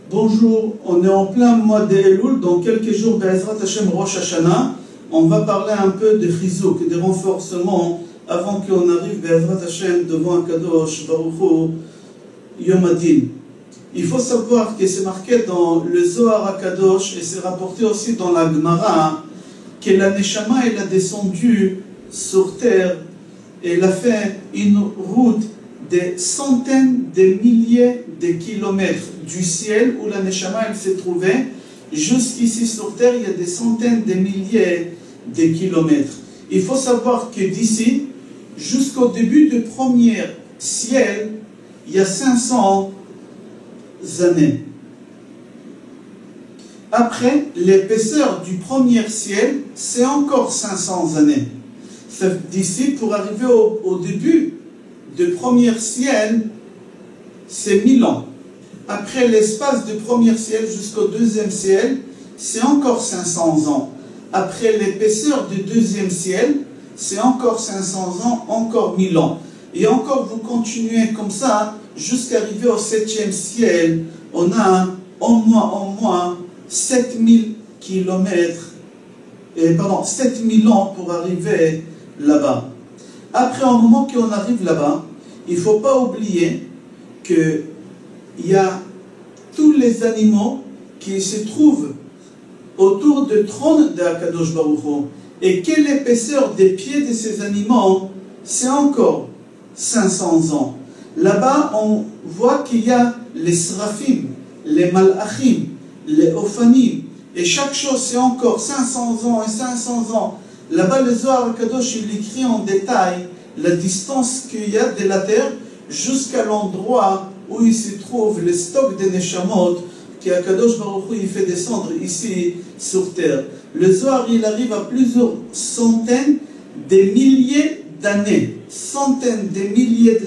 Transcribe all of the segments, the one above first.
Bonjour, on est en plein mois d'Elul, dans quelques jours, Be'ezrat Hashem Rosh Hashanah, on va parler un peu de chizouk, des renforcements, avant qu'on arrive, Be'ezrat Hashem, devant un Kadosh, Baruch Hu, Yom Adin. Il faut savoir que c'est marqué dans le Zohar HaKadosh, et c'est rapporté aussi dans la Gemara, que la Neshama, elle a descendu sur terre, et elle a fait une route des centaines de milliers de kilomètres du ciel où la Neshama elle s'est trouvée, jusqu'ici sur terre, il y a des centaines de milliers de kilomètres. Il faut savoir que d'ici jusqu'au début du premier ciel, il y a 500 années. Après, l'épaisseur du premier ciel, c'est encore 500 années. D'ici, pour arriver au début du premier ciel, c'est 1000 ans. Après l'espace du premier ciel jusqu'au deuxième ciel, c'est encore 500 ans. Après l'épaisseur du deuxième ciel, c'est encore 500 ans, encore 1000 ans. Et encore, vous continuez comme ça, jusqu'à arriver au septième ciel, on a au moins 7000 kilomètres, 7000 ans pour arriver là-bas. Après, au moment qu'on arrive là-bas, il ne faut pas oublier qu'il y a tous les animaux qui se trouvent autour du trône de Akadosh Baruch Hu. Et quelle épaisseur des pieds de ces animaux, c'est encore 500 ans. Là-bas, on voit qu'il y a les seraphim, les malachim, les ophanim, et chaque chose c'est encore 500 ans et 500 ans. Là-bas, le Zohar HaKadosh, il écrit en détail la distance qu'il y a de la terre jusqu'à l'endroit où il se trouve le stock des Neshamot qu'Akadosh Baruch Hu il fait descendre ici sur terre. Le Zohar, il arrive à plusieurs centaines de milliers d'années. Centaines de milliers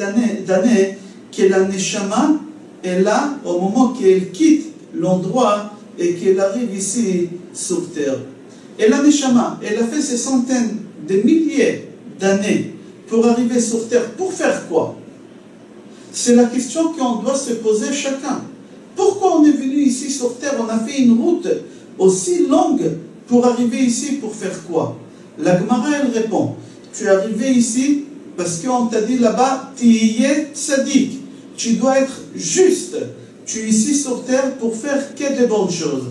d'années que la Neshama est là au moment qu'elle quitte l'endroit et qu'elle arrive ici sur terre. Et la Neshama, elle a fait ces centaines de milliers d'années pour arriver sur terre. Pour faire quoi? C'est la question qu'on doit se poser chacun. Pourquoi on est venu ici sur terre? On a fait une route aussi longue pour arriver ici pour faire quoi? La Gemara, elle répond. Tu es arrivé ici parce qu'on t'a dit là-bas, Tiyeh Tzadik. Tu dois être juste. Tu es ici sur terre pour faire que de bonnes choses.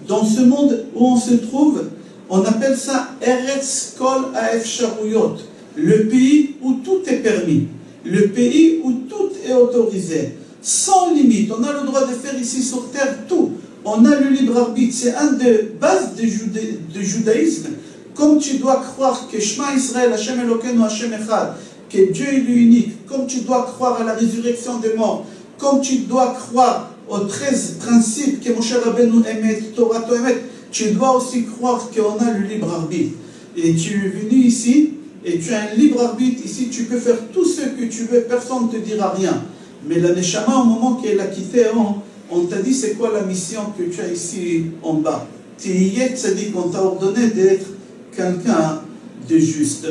Dans ce monde où on se trouve, on appelle ça Eretz Kol Haefsharuyot, le pays où tout est permis, le pays où tout est autorisé, sans limite. On a le droit de faire ici sur terre tout. On a le libre arbitre, c'est un des bases du judaïsme. Comme tu dois croire que Shema Israël, Hashem Elokeinu, Hashem Echad, que Dieu est l'unique, comme tu dois croire à la résurrection des morts, comme tu dois croire aux 13 principes que Moshe Rabbeinu émet, Torah Toemet, tu dois aussi croire qu'on a le libre arbitre. Et tu es venu ici, et tu as un libre arbitre. Ici, tu peux faire tout ce que tu veux, personne ne te dira rien. Mais la Neshama, au moment qu'elle a quitté, on t'a dit c'est quoi la mission que tu as ici en bas. Tiyeh Tzadik, on t'a ordonné d'être quelqu'un de juste.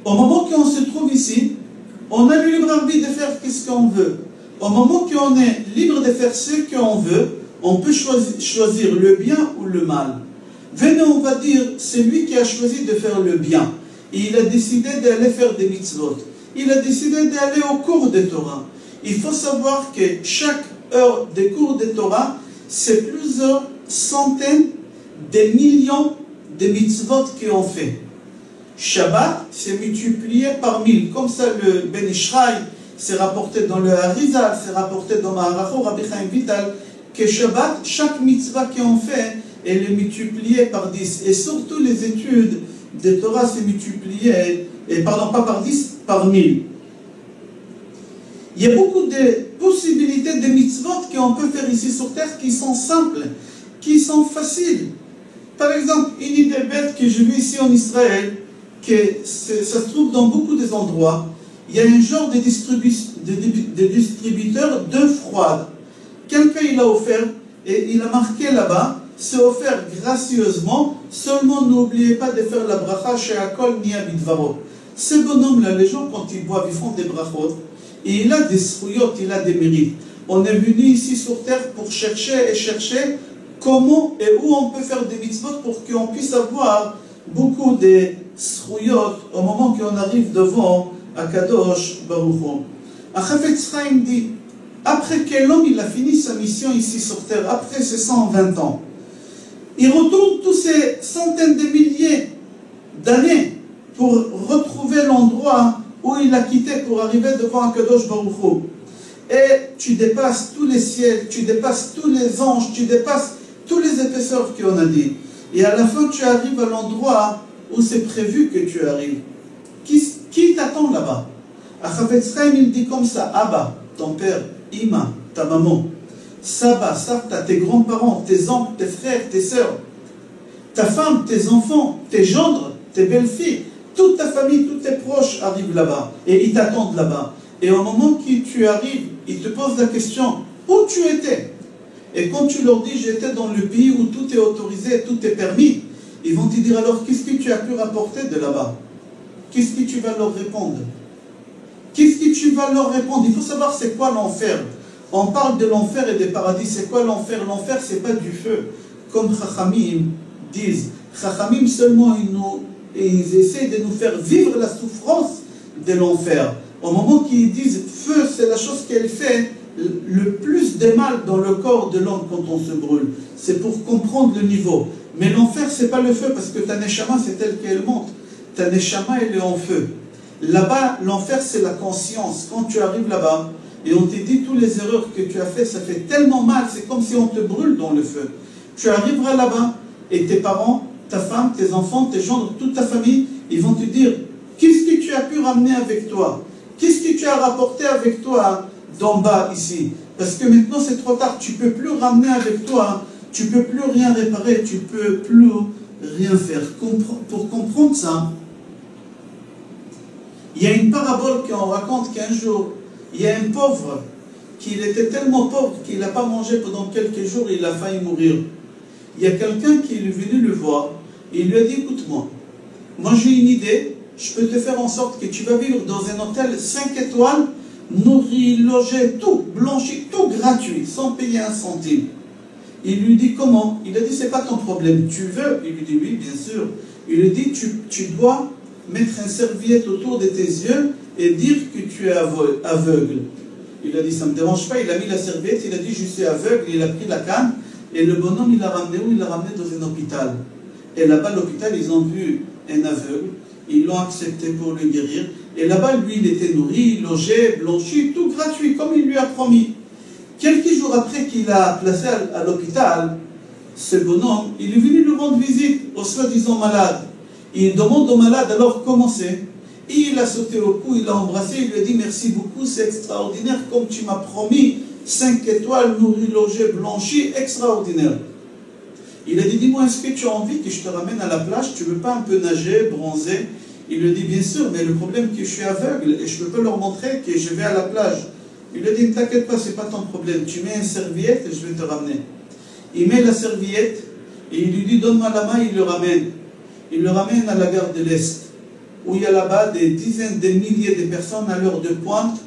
Au moment qu'on se trouve ici, on a le libre arbitre de faire ce qu'on veut. Au moment qu'on est libre de faire ce qu'on veut, on peut choisir le bien ou le mal. Venez, on va dire, c'est lui qui a choisi de faire le bien. Et il a décidé d'aller faire des mitzvot. Il a décidé d'aller au cours de Torah. Il faut savoir que chaque heure de cours de Torah, c'est plusieurs centaines de millions de mitzvot qu'on fait. Shabbat, c'est multiplié par 1000. Comme ça, le Ben Ishraï, c'est rapporté dans le Harizal, c'est rapporté dans Maharacho, Rabbi Chaim Vital, que Shabbat, chaque mitzvah qu'on fait, elle est multipliée par 10. Et surtout les études de Torah, c'est multiplié, pas par 10, par 1000. Il y a beaucoup de possibilités de mitzvot qu'on peut faire ici sur terre qui sont simples, qui sont faciles. Par exemple, une idée bête que j'ai vue ici en Israël, que ça se trouve dans beaucoup des endroits, il y a un genre de distributeur d'eau froide. Quelqu'un il a offert, et il a marqué là-bas, c'est offert gracieusement, seulement n'oubliez pas de faire la bracha chez Akol Nia Bidvaro. Ce bonhomme-là, les gens quand ils boivent, ils font des brachot, et il a des srouyot, il a des mérites. On est venu ici sur terre pour chercher et chercher comment et où on peut faire des mitzvot pour qu'on puisse avoir beaucoup de srouyot au moment qu'on arrive devant Akadosh Baruch Hu. Chafetz Chaim dit, après que l'homme il a fini sa mission ici sur terre, après ses 120 ans, il retourne tous ces centaines de milliers d'années pour retrouver l'endroit où il a quitté pour arriver devant Akadosh Baruch Hu. Et tu dépasses tous les ciels, tu dépasses tous les anges, tu dépasses tous les épaisseurs qu'on a dit. Et à la fin, tu arrives à l'endroit où c'est prévu que tu arrives. Qui t'attend là-bas? À Chafetz Chaim, il dit comme ça, Abba, ton père, Ima, ta maman, Saba, Sarta, tes grands-parents, tes oncles, tes frères, tes sœurs, ta femme, tes enfants, tes gendres, tes belles-filles, toute ta famille, tous tes proches arrivent là-bas et ils t'attendent là-bas. Et au moment où tu arrives, ils te posent la question, où tu étais? Et quand tu leur dis, j'étais dans le pays où tout est autorisé, tout est permis, ils vont te dire, alors qu'est-ce que tu as pu rapporter de là-bas? Qu'est-ce que tu vas leur répondre? Qu'est-ce que tu vas leur répondre? Il faut savoir c'est quoi l'enfer. On parle de l'enfer et des paradis. C'est quoi l'enfer? L'enfer, c'est pas du feu. Comme Chachamim disent. Chachamim seulement, ils essaient de nous faire vivre la souffrance de l'enfer. Au moment qu'ils disent feu, c'est la chose qu'elle fait le plus de mal dans le corps de l'homme quand on se brûle. C'est pour comprendre le niveau. Mais l'enfer, c'est pas le feu, parce que ta neshama, c'est telle qu'elle monte. Ta neshama, elle est en feu. Là-bas, l'enfer, c'est la conscience. Quand tu arrives là-bas, et on te dit toutes les erreurs que tu as faites, ça fait tellement mal, c'est comme si on te brûle dans le feu. Tu arriveras là-bas, et tes parents, ta femme, tes enfants, tes gendres, toute ta famille, ils vont te dire, qu'est-ce que tu as pu ramener avec toi? Qu'est-ce que tu as rapporté avec toi d'en bas ici? Parce que maintenant c'est trop tard, tu ne peux plus ramener avec toi, tu ne peux plus rien réparer, tu ne peux plus rien faire. Pour comprendre ça, il y a une parabole qu'on raconte qu'un jour, il y a un pauvre qui était tellement pauvre qu'il n'a pas mangé pendant quelques jours, il a failli mourir. Il y a quelqu'un qui est venu le voir et il lui a dit, écoute-moi, moi j'ai une idée, je peux te faire en sorte que tu vas vivre dans un hôtel 5 étoiles, nourri, logé, tout, blanchi, tout gratuit, sans payer un centime. Il lui dit comment? Il a dit, c'est pas ton problème, tu veux? Il lui dit, oui, bien sûr. Il lui dit, tu dois mettre une serviette autour de tes yeux et dire que tu es aveugle. Il a dit, ça ne me dérange pas, il a mis la serviette, il a dit, je suis aveugle, il a pris la canne, et le bonhomme, il l'a ramené où? Il l'a ramené dans un hôpital. Et là-bas, l'hôpital, ils ont vu un aveugle, ils l'ont accepté pour le guérir, et là-bas, lui, il était nourri, logé, blanchi, tout gratuit, comme il lui a promis. Quelques jours après qu'il a placé à l'hôpital, ce bonhomme, il est venu lui rendre visite au soi-disant malade. Il demande au malade alors comment c'est. Et il a sauté au cou, il l'a embrassé, il lui a dit merci beaucoup, c'est extraordinaire, comme tu m'as promis, 5 étoiles, nourri, logé, blanchi, extraordinaire. Il a dit, dis-moi, est-ce que tu as envie que je te ramène à la plage? Tu ne veux pas un peu nager, bronzer? Il lui dit, bien sûr, mais le problème c'est que je suis aveugle et je ne peux pas leur montrer que je vais à la plage. Il lui dit, ne t'inquiète pas, ce n'est pas ton problème, tu mets une serviette et je vais te ramener. Il met la serviette et il lui dit, donne-moi la main, il le ramène. Il le ramène à la gare de l'Est, où il y a là-bas des dizaines de milliers de personnes à l'heure de pointe.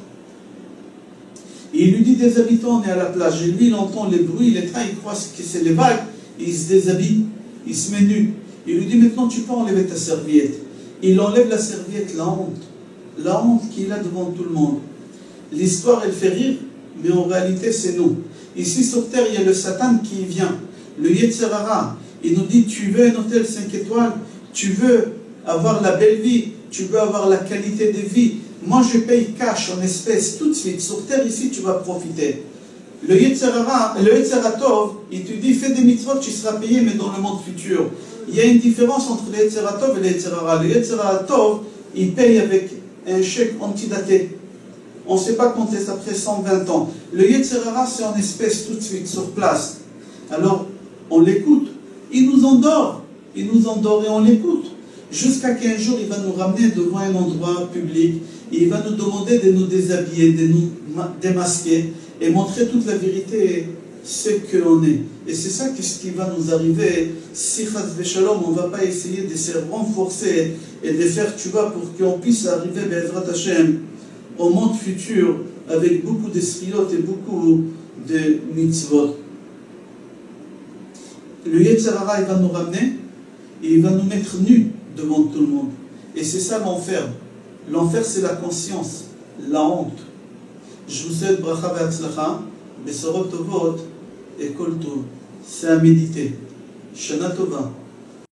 Et il lui dit, des habitants, on est à la plage. Et lui, il entend les bruits, les trains, il croit que c'est les vagues. Il se déshabille, il se met nu. Il lui dit, maintenant tu peux enlever ta serviette. Il enlève la serviette, la honte qu'il a devant tout le monde. L'histoire, elle fait rire, mais en réalité, c'est nous. Ici sur terre, il y a le Satan qui vient, le Yetzer Hara. Il nous dit, tu veux un hôtel 5 étoiles, tu veux avoir la belle vie, tu veux avoir la qualité de vie. Moi, je paye cash, en espèces, tout de suite. Sur terre, ici, tu vas profiter. Le Yetzer Hara, le Yetzer Tov, il te dit, fais des mitzvot, tu seras payé, mais dans le monde futur. Il y a une différence entre le Yetzer Tov et le Yetzer Hara. Le Yetzer Tov, il paye avec un chèque antidaté. On ne sait pas quand est-ce après 120 ans. Le Yetzer Hara, c'est en espèces tout de suite, sur place. Alors, on l'écoute. Il nous endort et on l'écoute. Jusqu'à qu'un jour, il va nous ramener devant un endroit public. Et il va nous demander de nous déshabiller, de nous démasquer et montrer toute la vérité, ce que l'on est. Et c'est ça ce qui va nous arriver. Si Chas V'Shalom, on ne va pas essayer de se renforcer et de faire, tu vois, pour qu'on puisse arriver, Be'ezrat Hashem, au monde futur, avec beaucoup de sriyot et beaucoup de mitzvot. Le Yetzer Hara, il va nous ramener et il va nous mettre nus devant tout le monde. Et c'est ça l'enfer. L'enfer, c'est la conscience, la honte. Je vous souhaite bracha ve'atzlacha, besorot tovot et kol tov. C'est à méditer. Shana tova.